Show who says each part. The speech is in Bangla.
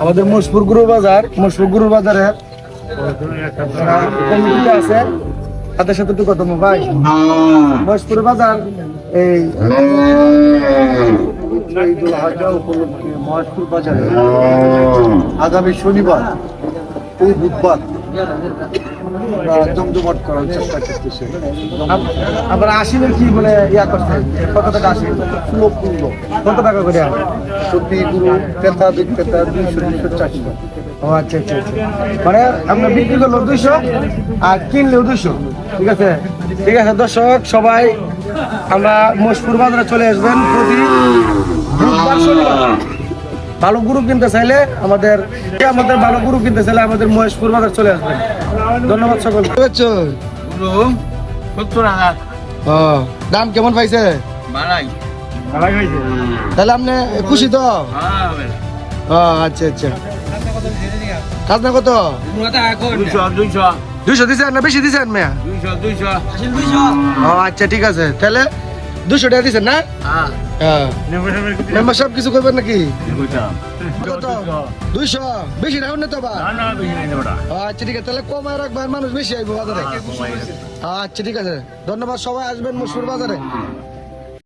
Speaker 1: আমাদের মশপুর গুরু বাজারের কমিটিতে আছে, তাদের সাথে একটু কথা ভাই। মশপুর বাজার এই উপলক্ষে মহেশপুর বাজারে আগামী শনিবার ও বুধবার জমজমাট করার চেষ্টা করতেছে। আপনারা আসিলেন কি মানে ইয়া করছেন, কত টাকা আসেন? কত টাকা করে? সত্যি গুরু ক্রেতা বিক্রেতা 200-400। ও আচ্ছা আচ্ছা আচ্ছা, মানে আপনার বিক্রি করলো 200 আর কিনলেও 200। ঠিক আছে ঠিক আছে দর্শক সবাই আমরা মহেশপুর বাজারে চলে আসবেন প্রতি বুধবার শনিবার। ভালো গুরু কিনতে চাইলে আমাদের ভালো গুরু কিনতে চাইলে আমাদের মহেশপুর বাজার চলে আসবেন। ধন্যবাদ সকল। দাম কেমন পাইছে? তাহলে আপনি খুশি তো? আচ্ছা আচ্ছা, খাজনা কত? 200 দিচ্ছেন না বেশি দিচ্ছেন? আচ্ছা ঠিক আছে, তাহলে 200 টাকা দিচ্ছেন না? মেম্বার সব কিছু করবেন নাকি? 200 বেশি রাখুন না তো? আচ্ছা ঠিক আছে, তাহলে কমায় রাখবেন, মানুষ বেশি আইব বাজারে। আচ্ছা ঠিক আছে, ধন্যবাদ। সবাই আসবেন মহেশপুর বাজারে।